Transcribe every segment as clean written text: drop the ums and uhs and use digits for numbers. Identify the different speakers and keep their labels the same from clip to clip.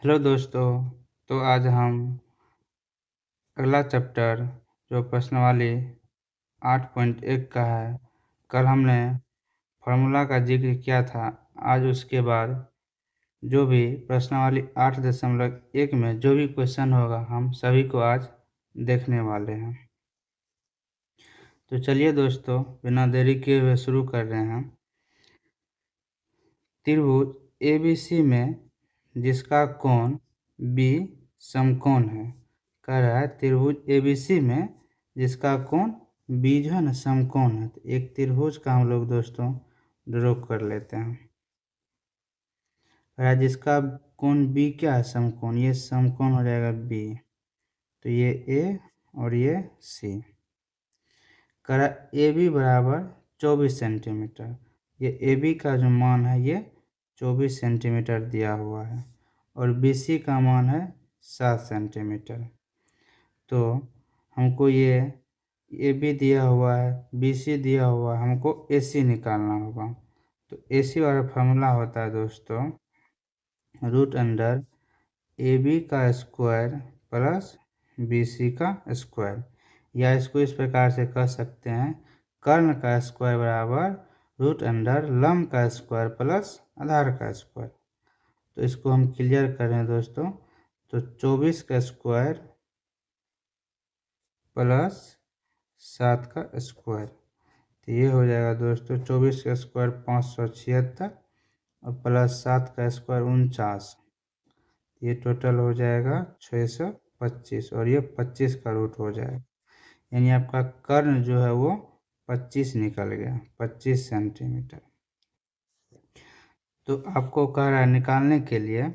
Speaker 1: Hello दोस्तों। तो आज हम अगला चैप्टर जो प्रश्नावली 8.1 का है, कल हमने फार्मूला का जिक्र किया था। आज उसके बाद जो भी प्रश्नावली 8.1 में जो भी क्वेश्चन होगा हम सभी को आज देखने वाले हैं। तो चलिए दोस्तों, बिना देरी किए हुए शुरू कर रहे हैं। त्रिभुज ABC में जिसका कोण B समकोण है, कह रहा है त्रिभुज ABC में जिसका कोण B जो है ना समकोण है। तो एक त्रिभुज का हम लोग दोस्तों ड्रॉ कर लेते हैं। कह रहा है जिसका कोण B क्या है, समकोण, ये समकोण हो जाएगा B। तो ये A और ये C। कह रहा है AB बराबर 24 सेंटीमीटर। ये AB का जो मान है ये 24 सेंटीमीटर दिया हुआ है और BC का मान है 7 सेंटीमीटर। तो हमको ये AB दिया हुआ है, BC दिया हुआ है, हमको AC निकालना होगा। तो AC वाला फार्मूला होता है दोस्तों रूट अंडर AB का स्क्वायर प्लस BC का स्क्वायर, या इसको इस प्रकार से कह सकते हैं कर्ण का स्क्वायर बराबर रूट अंडर लंब का स्क्वायर प्लस आधार का स्क्वायर। तो इसको हम क्लियर करें दोस्तों, तो 24 का स्क्वायर प्लस 7 का स्क्वायर, तो ये हो जाएगा दोस्तों 24 का स्क्वायर 576 और प्लस 7 का स्क्वायर 49, ये टोटल हो जाएगा 625 और ये 25 का रूट हो जाएगा। यानी आपका कर्ण जो है वो 25 निकल गया, 25 सेंटीमीटर। तो आपको कह रहा है निकालने के लिए,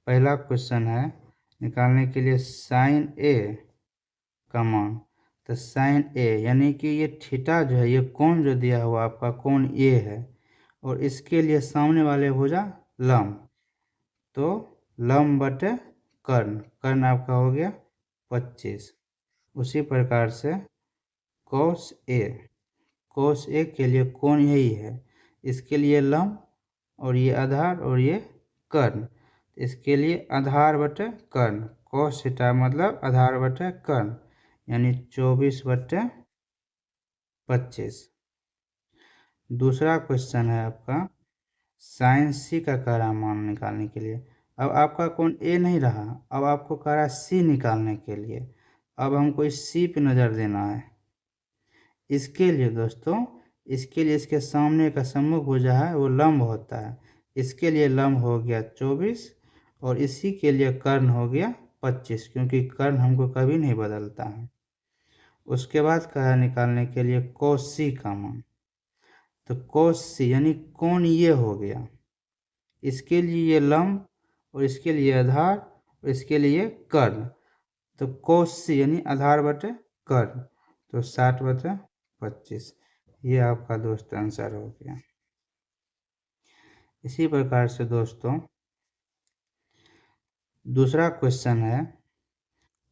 Speaker 1: पहला क्वेश्चन है निकालने के लिए साइन A का मान। तो साइन A यानी कि ये थीटा जो है, ये कोण जो दिया हुआ आपका कोण A है और इसके लिए सामने वाले भुजा लंब, तो लंब बटे कर्ण, कर्ण आपका हो गया 25। उसी प्रकार से cos A के लिए कोण यही है, इसके लिए लंब और ये आधार और ये कर्ण, इसके लिए आधार बटे कर्ण, cos थीटा मतलब आधार बटे कर्ण, यानी 24 बटे 25। दूसरा क्वेश्चन है आपका साइन C का कह रहा मान निकालने के लिए। अब आपका कोण A नहीं रहा, अब आपको कह रहा C निकालने के लिए। अब हमको इस C पे नज़र देना है। इसके लिए दोस्तों, इसके लिए इसके सामने का सम्मुख भुजा है वो लंब होता है, इसके लिए लंब हो गया 24 और इसी के लिए कर्ण हो गया 25, क्योंकि कर्ण हमको कभी नहीं बदलता है। उसके बाद कहा निकालने के लिए cos C का मान। तो cos C यानी कोण ये हो गया, इसके लिए ये लंब और इसके लिए आधार और इसके लिए कर्ण, तो cos C यानी आधार बटे कर्ण, तो 60 बटे 25, ये आपका दोस्त आंसर हो गया। इसी प्रकार से दोस्तों दूसरा क्वेश्चन है,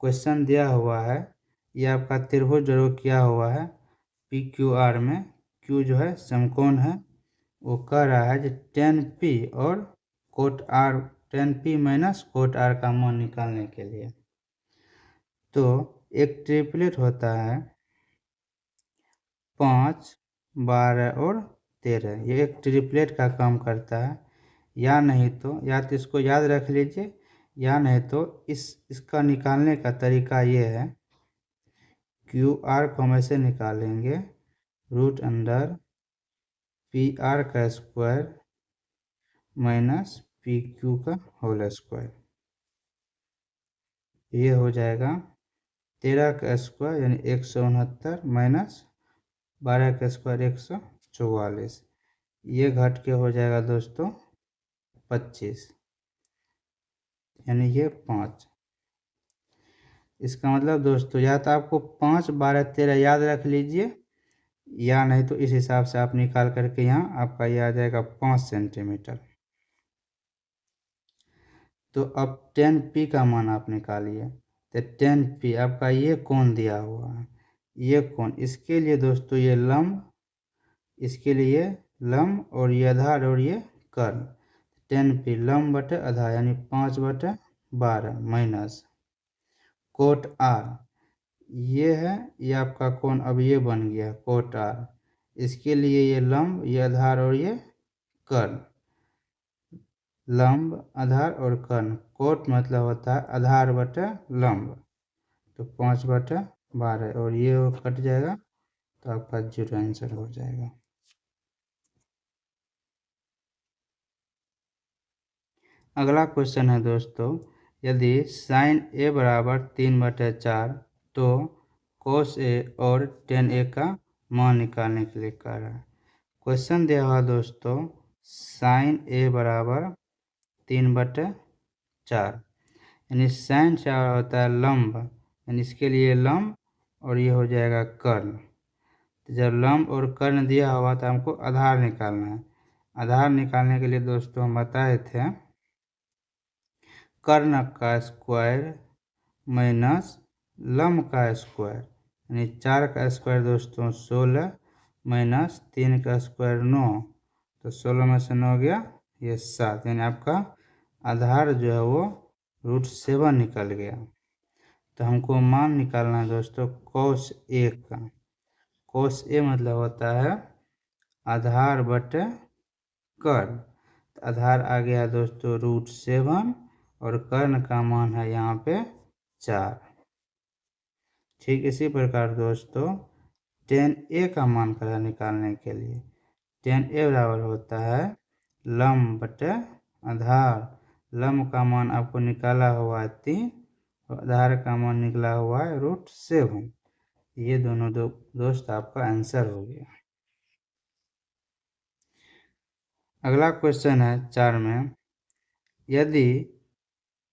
Speaker 1: क्वेश्चन दिया हुआ है, ये आपका त्रिभुज ड्रॉ किया हुआ है PQR में, Q जो है समकोण है, वो कह रहा है कि tan P और cot R, tan P minus cot R का मान निकालने के लिए। तो एक ट्रिपलेट होता है 5, 12 और 13, ये एक ट्रिपलेट का काम करता है। या नहीं तो, या तो इसको याद रख लीजिए, या नहीं तो इसका निकालने का तरीका ये है, QR को हम ऐसे निकालेंगे रूट अंडर PR का स्क्वायर माइनस PQ का होल स्क्वायर, ये हो जाएगा 13 का स्क्वायर यानी 169 माइनस 12 का स्क्वायर 144, ये घट के हो जाएगा दोस्तों 25, यानी ये 5। इसका मतलब दोस्तों या तो आपको 5, 12, 13 याद रख लीजिए, या नहीं तो इस हिसाब से आप निकाल करके यहाँ आपका ये आ जाएगा 5 सेंटीमीटर। तो अब tan P का मान आप निकालिए। तो tan P आपका ये कोण दिया हुआ है, ये कोण, इसके लिए दोस्तों ये लंब, इसके लिए लंब और ये आधार और ये कर्ण। 10p लंब बटे आधार यानी 5/12 माइनस कोट आर, ये है ये आपका कोण, अब ये बन गया कोट आर। इसके लिए ये लंब, ये आधार और ये कर्ण, लंब आधार और कर्ण। कोट मतलब होता है आधार बटे लंब, तो 5/12 और ये कट जाएगा तो आपका 0 आंसर हो जाएगा। अगला क्वेश्चन है दोस्तों, यदि साइन ए बराबर 3/4 तो कोस ए और टेन ए का मान निकालने के लिए कह रहा है। क्वेश्चन दिया हुआ दोस्तों, साइन ए बराबर 3/4 यानी साइन क्या होता है लंब, यानी इसके लिए लंब और ये हो जाएगा कर्ण। तो जब लंब और कर्ण दिया हुआ तो हमको आधार निकालना है। आधार निकालने के लिए दोस्तों हम बताए थे कर्ण का स्क्वायर माइनस लंब का स्क्वायर, यानी 4 का स्क्वायर दोस्तों 16 माइनस 3 का स्क्वायर 9, तो 16 में से 9 गया ये 7, यानी आपका आधार जो है वो √7 निकल गया। तो हमको मान निकालना है दोस्तों कोस ए का। कोस ए मतलब होता है आधार बटे कर्ण, तो आधार आ गया दोस्तों √7 और कर्ण का मान है यहाँ पे 4। ठीक इसी प्रकार दोस्तों टेन ए का मान करा निकालने के लिए, टेन ए बराबर होता है लंब बटे आधार। लंब का मान आपको निकाला हुआ है 3 और आधार का मान निकला हुआ है √7। ये दोनों दोस्त आपका आंसर हो गया। अगला क्वेश्चन है 4 में, यदि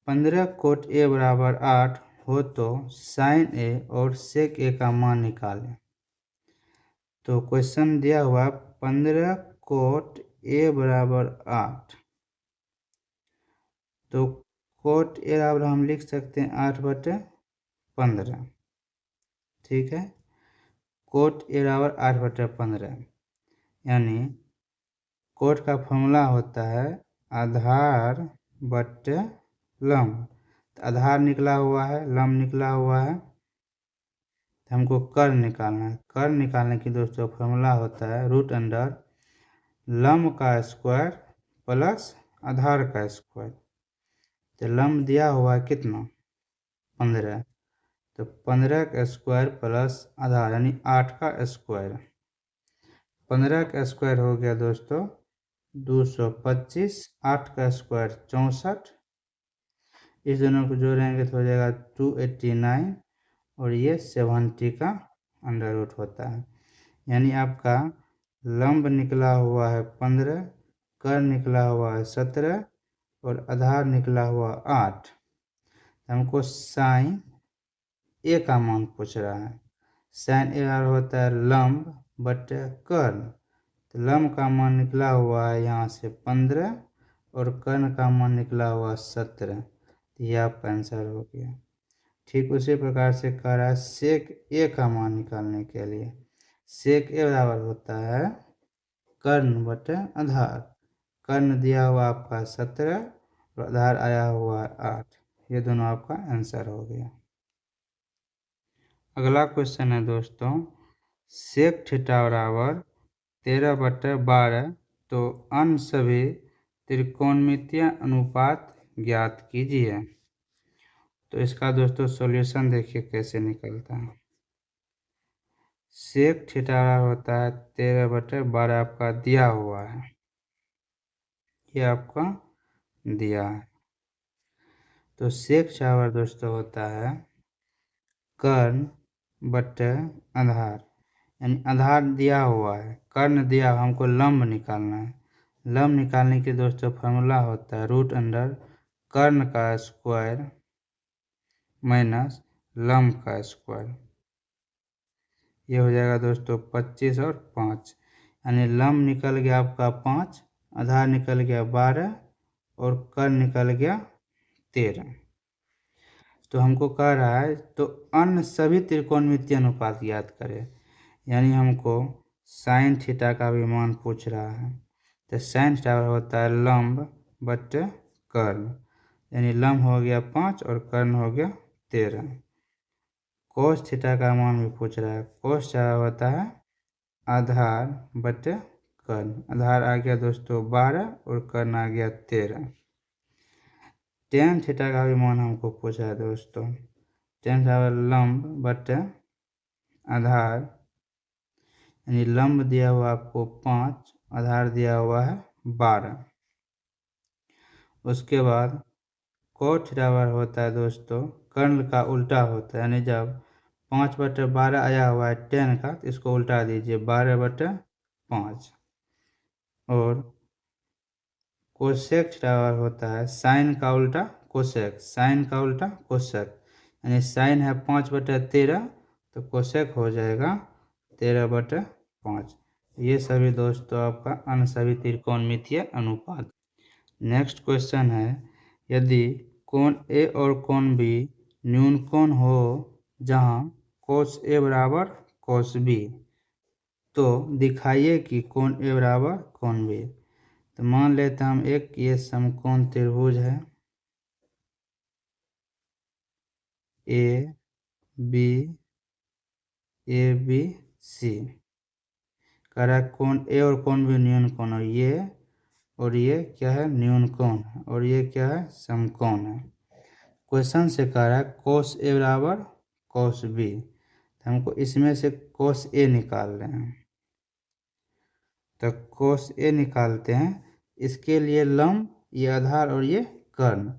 Speaker 1: 15 कोट ए बराबर 8 हो तो साइन ए और सेक ए का मान निकालें। तो क्वेश्चन दिया हुआ 15 कोट ए बराबर 8, तो कोट ए बराबर हम लिख सकते हैं 8/15। ठीक है, कोट ए बराबर 8/15 यानी कोट का फॉर्मूला होता है आधार बटे लंब। तो आधार निकला हुआ है, लंब निकला हुआ है, तो हमको कर्ण निकालना है। कर्ण निकालने की दोस्तों फॉर्मूला होता है √अंडर लंब का स्क्वायर प्लस आधार का स्क्वायर। तो लंब दिया हुआ है कितना 15, तो 15 का स्क्वायर प्लस आधार यानी 8 का स्क्वायर। 15 का स्क्वायर हो गया दोस्तों 225, 8 का स्क्वायर 64, इस दोनों को जोड़ेंगे तो हो जाएगा 289 और ये 70 का अंडर रूट होता है। यानी आपका लंब निकला हुआ है 15, कर्ण निकला हुआ है 17 और आधार निकला हुआ 8। हमको साइन ए का मान पूछ रहा है। साइन ए होता है लंब बटे कर्ण, तो लंब का मान निकला हुआ है यहाँ से 15 और कर्ण का मान निकला हुआ 17, तो ये आपका आंसर हो गया। ठीक उसी प्रकार से कह रहा है सेक ए का मान निकालने के लिए, सेक ए बराबर होता है कर्ण बटे आधार। कर्ण दिया हुआ आपका 17 और आधार आया हुआ 8, ये दोनों आपका आंसर हो गया। अगला क्वेश्चन है दोस्तों, सेक थीटा बराबर 13/12 तो अन्य सभी त्रिकोणमितीय अनुपात ज्ञात कीजिए। तो इसका दोस्तों सॉल्यूशन देखिए कैसे निकलता है। सेक थीटा होता है 13/12 आपका दिया हुआ है, ये आपका दिया है। तो सेक बराबर दोस्तों होता है कर्ण बटे आधार, यानी आधार दिया हुआ है, कर्ण दिया, हमको लंब निकालना है। लंब निकालने के दोस्तों फार्मूला होता है √अंडर कर्ण का स्क्वायर माइनस लंब का स्क्वायर। ये हो जाएगा दोस्तों 25 और 5, यानी लंब निकल गया आपका 5, आधार निकल गया 12 और कर्ण निकल गया 13। तो हमको कह रहा है तो अन्य सभी त्रिकोणमितीय अनुपात ज्ञात करें, यानी हमको साइन थीटा का भी मान पूछ रहा है। तो साइन थीटा होता है लंब बटे कर्ण, यानी लंब हो गया 5 और कर्ण हो गया 13। कोस थीटा का मान भी पूछ रहा है। कोस क्या होता है? आधार बटे कर्ण। आधार आ गया दोस्तों 12 और कर्ण आ गया 13। टेन थीटा का भी मान हमको पूछा है दोस्तों। टेन थीटा लंब बटे आधार, यानी लंब दिया हुआ आपको 5, आधार दिया हुआ है 12। उसके बाद कोट थीटा होता है दोस्तों कर्ण का उल्टा होता है, यानी जब 5/12 आया हुआ है टेन का तो इसको उल्टा दीजिए 12/5। और कोसेक थीटा होता है साइन का उल्टा कोसेक, साइन का उल्टा कोसेक, यानी साइन है 5/13 तो कोसेक हो जाएगा 13/5। ये सभी दोस्तों आपका अन्य सभी त्रिकोणमितीय अनुपात। नेक्स्ट क्वेश्चन है, यदि कोण ए और कोण बी न्यून कोण हो जहां कोस ए बराबर कोस बी, तो दिखाइए कि कोण ए बराबर कोण बी। तो मान लेते हैं हम एक ये समकोण त्रिभुज है ए बी सी, कह रहा है कोण ए और कोण बी न्यून कोण है, ये और ये क्या है? न्यून कोण है, और ये क्या है? समकोण है। क्वेश्चन से कह रहा है कोस ए बराबर कोस बी, तो हमको इसमें से कोस ए निकाल रहे हैं। तो कोस ए निकालते हैं, इसके लिए लंब ये आधार और ये कर्ण,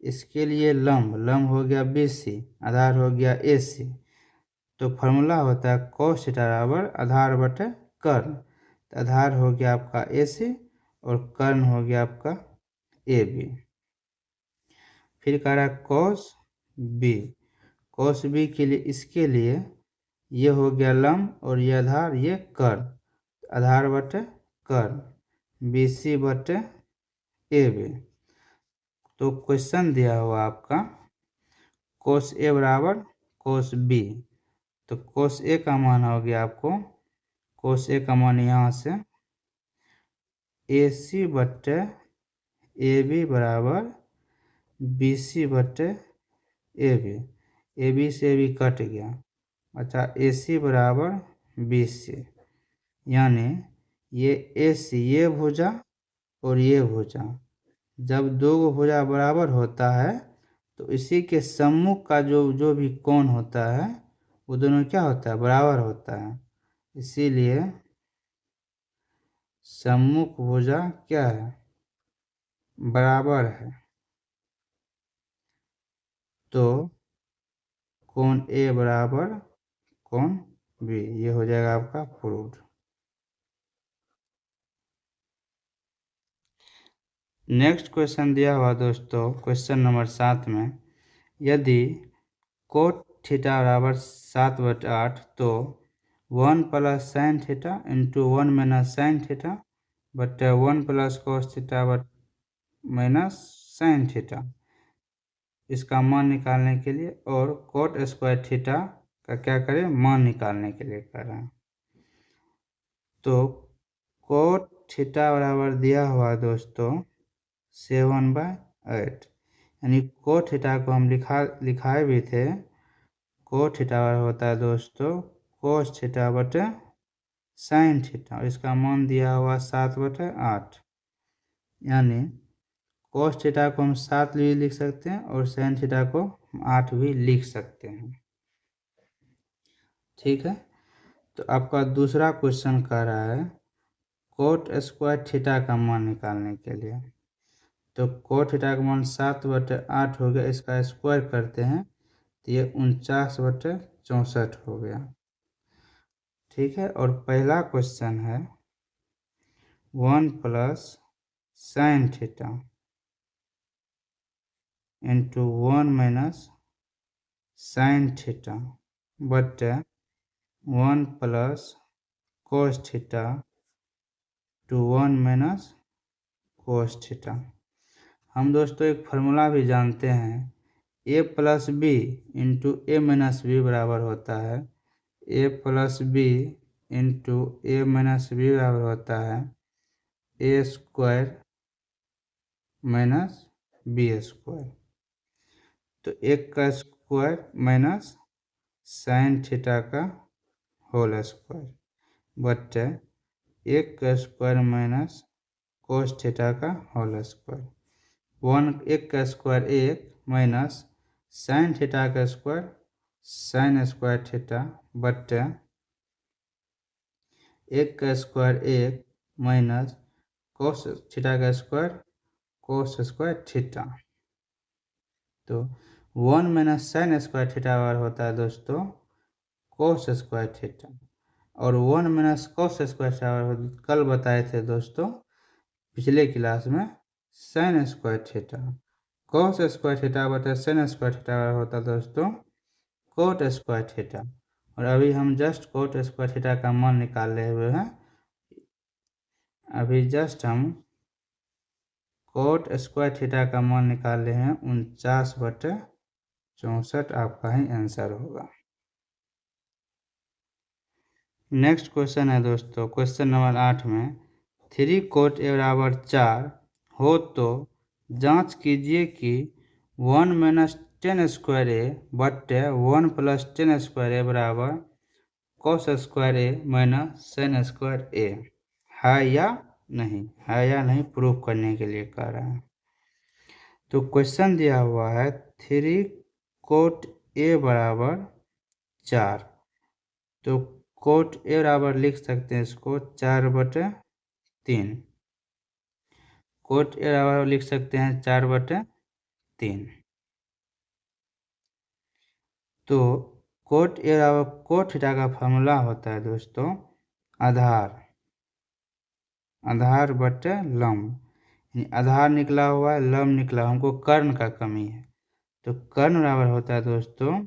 Speaker 1: इसके लिए लंब हो गया BC, आधार हो गया AC। तो फॉर्मूला होता है कोस थीटा बराबर आधार बटे कर्ण। तो आधार हो गया आपका AC और कर्ण हो गया आपका AB। फिर कह रहा है कोस बी के लिए, इसके लिए ये हो गया लंब और ये आधार ये कर्ण, आधार बटे कर्ण BC बटे AB। तो क्वेश्चन दिया हुआ आपका कोस ए बराबर कोस बी, तो कोस ए का मान हो गया आपको, कोस ए का मान यहाँ से AC बटे AB बराबर BC बटे AB। AB से भी कट गया, अच्छा AC बराबर BC, यानी ये AC ये भुजा और ये भुजा, जब दो भुजा बराबर होता है तो इसी के सम्मुख का जो भी कोण होता है वो दोनों क्या होता है? बराबर होता है। इसीलिए सम्मुख भुजा क्या है? बराबर है। तो कोण ए बराबर कोण बी, ये हो जाएगा आपका प्रूव्ड। नेक्स्ट क्वेश्चन दिया हुआ दोस्तों क्वेश्चन नंबर 7 में, यदि कोट थीटा बराबर 7/8 तो 1 + sin theta into 1 - sin theta बटे 1 + cos theta minus sin theta, इसका मान निकालने के लिए, और कोट स्क्वायर थीटा का क्या करें? मान निकालने के लिए कर रहे हैं। तो कोट थीटा बराबर दिया हुआ दोस्तों 7/8, यानी कोट थीटा को हम लिखाए भी थे। कोट थीटा होता है दोस्तों कोस थीटा बटे साइन थीटा, और इसका मान दिया हुआ 7/8, यानी कोस थीटा को हम 7 भी लिख सकते हैं और साइन थीटा को 8 भी लिख सकते हैं। ठीक है, तो आपका दूसरा क्वेश्चन कह रहा है कोट स्क्वायर थीटा का मान निकालने के लिए। तो कोट थीटा का मान 7/8 हो गया, इसका स्क्वायर करते हैं तो ये 49/64 हो गया। ठीक है, और पहला क्वेश्चन है 1 + sin theta into 1 - sin theta बटे 1 + cos theta two 1 - cos theta. हम दोस्तों एक फार्मूला भी जानते हैं, a + b into a - b बराबर होता है a + b into a - b बराबर होता है a² माइनस बी स्क्वायर। तो 1 का स्क्वायर माइनस साइन थीटा का होल स्क्वायर बटे 1 का स्क्वायर माइनस कोस थीटा का होल स्क्वायर। 1 का स्क्वायर 1 माइनस साइन थीटा का स्क्वायर साइन स्क्वायर थीटा बटे 1 का स्क्वायर 1 माइनस कोस थीटा का स्क्वायर कोस स्क्वायर थीटा। तो 1 माइनस साइन स्क्वायर थीटा बराबर होता है दोस्तों कोस स्क्वायर थीटा, और 1 माइनस कोस स्क्वायर थीटा कल बताए थे दोस्तों पिछले क्लास में sine square theta. Cos square theta बटा साइन स्क्वायर थीटा होता है दोस्तों कोट स्क्वायर थीटा, और अभी हम जस्ट कोट स्क्वायर थीटा का मान निकाले हुए हैं। अभी जस्ट हम कोट स्क्वायर थीटा का मान निकाले हैं 49/64 आपका ही आंसर होगा। नेक्स्ट क्वेश्चन है दोस्तों क्वेश्चन नंबर 8 में 3 कोट ए बराबर 4 हो तो जांच कीजिए कि 1 माइनस 10 स्क्वायर ए बटे 1 प्लस 10 स्क्वायर ए बराबर कोस स्क्वायर ए माइनस साइन स्क्वायर ए है या नहीं, है या नहीं प्रूफ करने के लिए कह रहा है। तो क्वेश्चन दिया हुआ है 3 कोट ए बराबर 4, तो कोट ए बराबर लिख सकते हैं इसको 4/3, कोट ए बराबर लिख सकते हैं 4/3। तो कोट ए बराबर कोट थीटा का फॉर्मूला होता है दोस्तों आधार, आधार बटे लंब। आधार निकला हुआ है लंब निकला, हमको कर्ण का कमी है, तो कर्ण बराबर होता है दोस्तों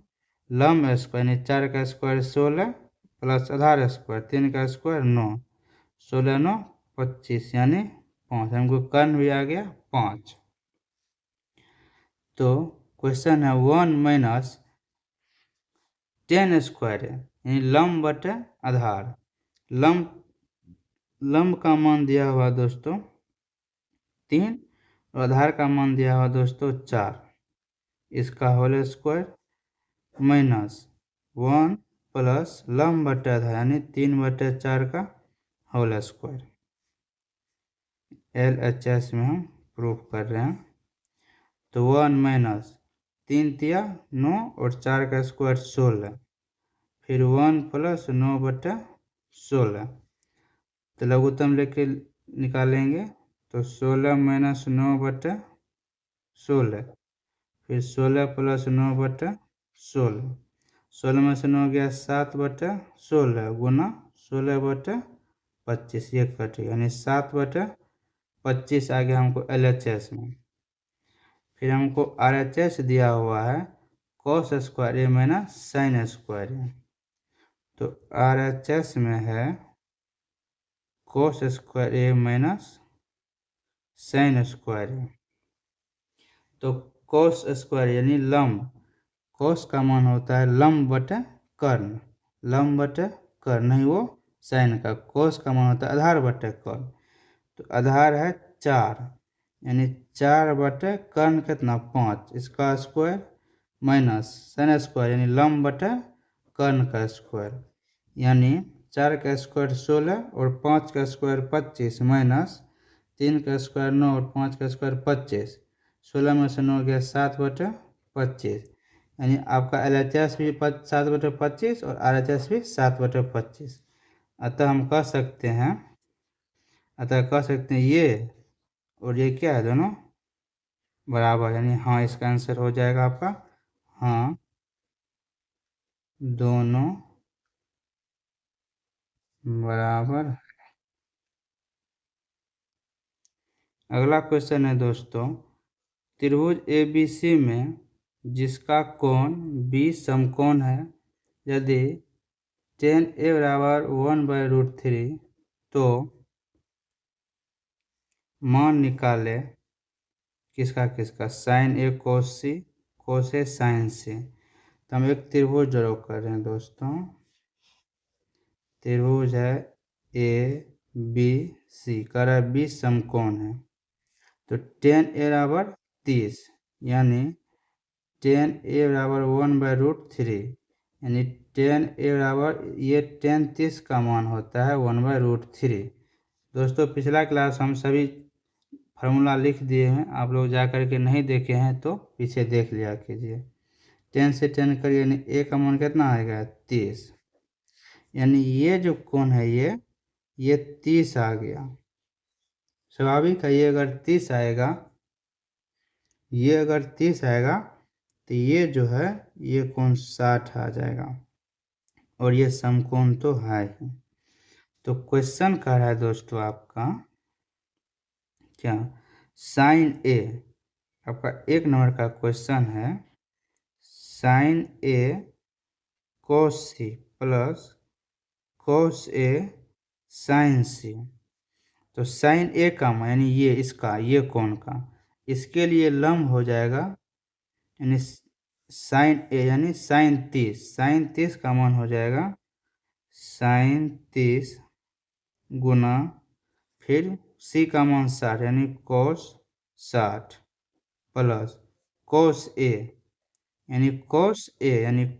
Speaker 1: लंब स्क्वायर यानी 4 का स्क्वायर 16 प्लस आधार स्क्वायर 3 का स्क्वायर 9, 16 9 25 यानी 5, हमको कर्ण भी आ गया 5। तो क्वेश्चन है 1 माइनस 10 स्क्वायर है यानी लंब बटे आधार, लंब का मान दिया हुआ दोस्तों 3 और आधार का मान दिया हुआ दोस्तों 4, इसका होल स्क्वायर माइनस 1 प्लस लंब बटे आधार यानी 3/4 का होल स्क्वायर। LHS में हम प्रूफ कर रहे हैं। तो 1 माइनस 3 तिया 9 और 4 का स्क्वायर 16, फिर 1 प्लस 9/16, तो लघुत्तम लेके निकालेंगे तो 16 माइनस 9/16, फिर 16 प्लस 9/16, 16 में से 9 गया 7/16 गुना 16/25, ये कटेगा यानी 7/25 आ गया हमको LHS में। फिर हमको RHS दिया हुआ है कोस स्क्वायर ए माइनस साइन स्क्वायर ए, तो RHS में है कोस स्क्वायर ए माइनस साइन स्क्वायर ए। तो कोस स्क्वायर यानी लंब, कोस का मान होता है लंब बटे कर्ण, लंब बटे कर्ण नहीं वो साइन का, कोस का मान होता है आधार बटे कर्ण। तो आधार है 4 यानी 4/कर्ण कितना 5, इसका स्क्वायर माइनस साइन स्क्वायर यानी लंब बटे कर्ण का स्क्वायर, यानी 4 का स्क्वायर 16 और 5 का स्क्वायर 25 माइनस 3 का स्क्वायर 9 और 5 का स्क्वायर 25, 16 में से 9 गया 7/25, यानी आपका LHS भी 7/25 और RHS भी 7/25। अतः हम कह सकते हैं ये और ये क्या है दोनों बराबर, यानी हाँ इसका आंसर हो जाएगा आपका हाँ दोनों बराबर। अगला क्वेश्चन है दोस्तों त्रिभुज ABC में जिसका कोण B समकोण है, यदि tan A बराबर 1/√3 तो मान निकाले किसका sine A cos C cos A sine C। तो हम एक त्रिभुज ड्रॉ कर रहे हैं दोस्तों, त्रिभुज है ABC, कह रहा है B समकोण है, तो 10a बराबर 30, यानी 10a बराबर 1/√3, यानी 10a बराबर ये 10 का मान होता है 1/√3। दोस्तों पिछला क्लास हम सभी फार्मूला लिख दिए हैं, आप लोग जा कर के नहीं देखे हैं तो पीछे देख लिया कीजिए। 10 से 10 करिए, यानी a का मान कितना आएगा 30, यानी ये जो कोण है ये 30 आ गया। स्वाभाविक है, ये अगर 30 आएगा, ये अगर 30 आएगा तो ये जो है ये कोण 60 आ जाएगा, और ये समकोण तो है ही। तो क्वेश्चन कह रहा है दोस्तों आपका क्या, साइन ए, आपका 1 नंबर का क्वेश्चन है, साइन ए कोस सी प्लस कोस ए साइन सी। तो साइन ए का मान यानी ये इसका, ये कोण का, इसके लिए लंब हो जाएगा, यानी साइन ए यानी साइन 30, साइन 30 का मान हो जाएगा साइन 30 गुना फिर सी का मान 60 यानी कोस 60 प्लस कोस ए यानी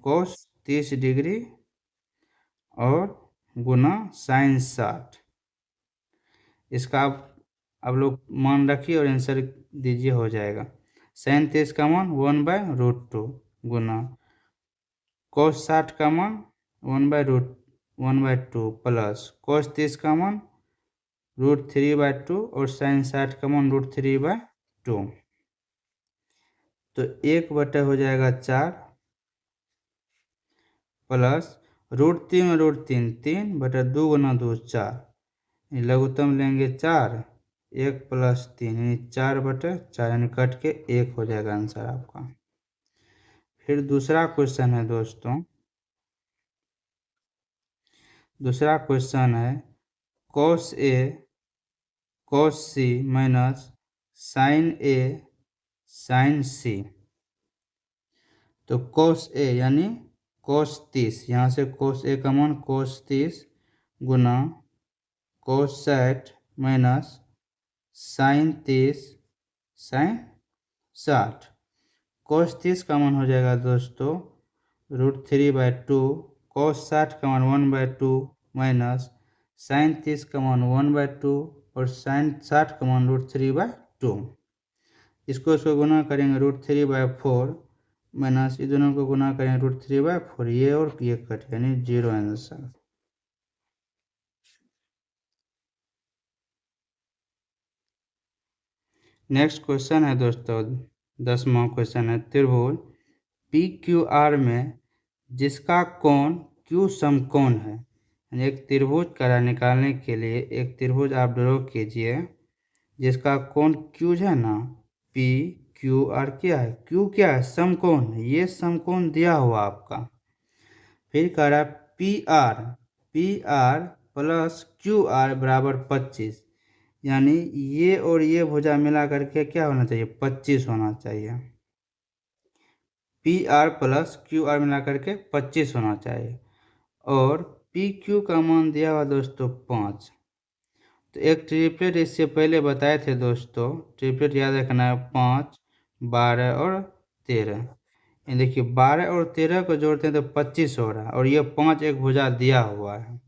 Speaker 1: कोस 30 डिग्री और गुना साइन 60। इसका आप लोग मान रखिए और आंसर दीजिए, हो जाएगा। साइन 30 का मान 1/√2 गुना कोस 60 का मान 1/2 प्लस कोस 30 का मान √3/2 और साइन 60 का मान √3/2। तो 1 हो जाएगा 4 प्लस √3 में √3 3/2 गुना 2 4, लघुत्तम लेंगे 4, 1 + 3 यानी 4/4, यानी कट के 1 हो जाएगा आंसर आपका। फिर दूसरा क्वेश्चन है दोस्तों, दूसरा क्वेश्चन है कोस ए कोस सी माइनस साइन ए साइन सी। तो कोस ए यानी कोस 30, यहाँ से कोस ए का मान कोस 30 गुना कोस 60 माइनस साइन 30 साइन 60। कोस 30 का मान हो जाएगा दोस्तों √3/2, कोस 60 का मान 1/2 माइनस साइन 30 का मान 1/2 और साइन 60 का मान √3/2। इसको गुना करेंगे √3/4 माइनस इस दोनों को गुना करेंगे √3/4, ये और ये कट यानी 0 आंसर। नेक्स्ट क्वेश्चन है दोस्तों, 10वां क्वेश्चन है, त्रिभुज PQR में जिसका कोण Q समकोण है। एक त्रिभुज का निकालने के लिए एक त्रिभुज आप ड्रॉ कीजिए जिसका कोण Q है ना, PQR क्या है, Q क्या है समकोण है, ये समकोण दिया हुआ आपका। फिर कह रहा है PR प्लस QR बराबर 25, यानी ये और ये भुजा मिला करके क्या होना चाहिए 25 होना चाहिए। PR प्लस QR मिला करके 25 होना चाहिए, और PQ का मान दिया हुआ दोस्तों 5। तो एक ट्रिपलेट इससे पहले बताए थे दोस्तों, ट्रिपलेट याद रखना है 5, 12 और 13। ये देखिए 12 और 13 को जोड़ते हैं तो 25 हो रहा है, और ये 5 एक भुजा दिया हुआ है,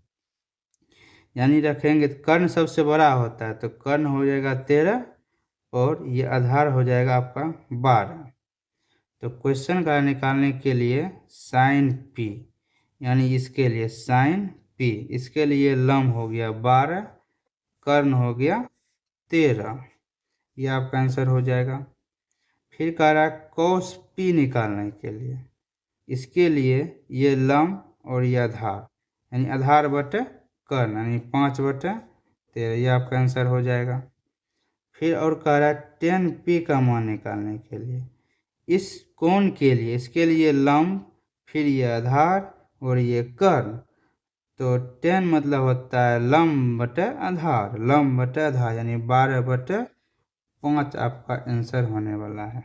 Speaker 1: यानी रखेंगे कर्ण सबसे बड़ा होता है तो कर्ण हो जाएगा 13 और ये आधार हो जाएगा आपका 12। तो क्वेश्चन का निकालने के लिए साइन P, यानी इसके लिए साइन P, इसके लिए लंब हो गया 12, कर्ण हो गया 13, ये आपका आंसर हो जाएगा। फिर कह रहा है कोस P निकालने के लिए, इसके लिए ये लंब और ये आधार, यानी आधार बटे कर्ण, यानी 5/13, ये आपका आंसर हो जाएगा। फिर और कह रहा है 10P का मान निकालने के लिए, इस कोण के लिए इसके लिए लंब, फिर ये आधार और ये कर्ण, तो 10 मतलब होता है लंब बटे आधार, लंब बटे आधार, यानी 12/5 आपका आंसर होने वाला है।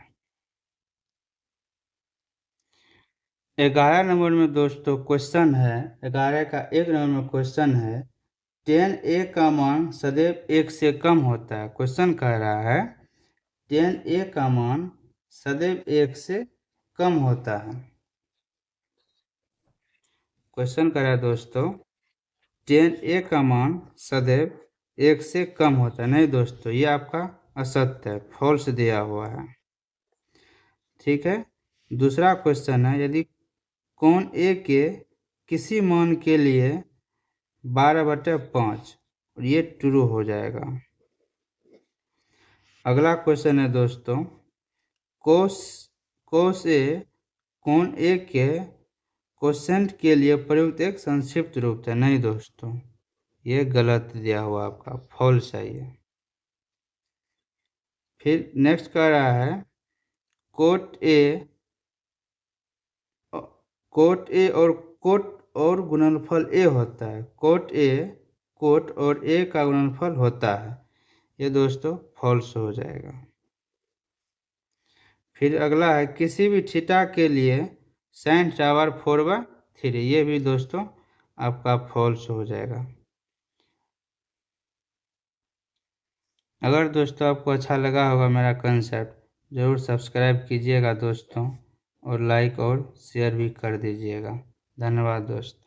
Speaker 1: 11 नंबर में दोस्तों क्वेश्चन है, 11 का 1 नंबर में क्वेश्चन है, 10A का मान सदैव 1 से कम होता है। क्वेश्चन कह रहा है tan A का मान सदैव 1 से कम होता है। क्वेश्चन करा दोस्तों, tan A का मान सदैव 1 से कम होता है। नहीं दोस्तों, ये आपका असत्य है, फॉल्स दिया हुआ है। ठीक है। दूसरा क्वेश्चन है, यदि कोण A के किसी मान के लिए 12/5, और ये ट्रू हो जाएगा। अगला क्वेश्चन है दोस्तों, कोस A कोण A के कोसेंट के लिए प्रयुक्त एक संक्षिप्त रूप है। नहीं दोस्तों, ये गलत दिया हुआ आपका, फॉल्स है ये। फिर नेक्स्ट कह रहा है, कोट ए और गुणनफल ए होता है। कोट और ए का गुणनफल होता है। ये दोस्तों फॉल्स हो जाएगा। फिर अगला है, किसी भी थीटा के लिए sin टावर 4/3, ये भी दोस्तों आपका फॉल्स हो जाएगा। अगर दोस्तों आपको अच्छा लगा होगा मेरा कंसेप्ट, ज़रूर सब्सक्राइब कीजिएगा दोस्तों, और लाइक और शेयर भी कर दीजिएगा। धन्यवाद दोस्तों।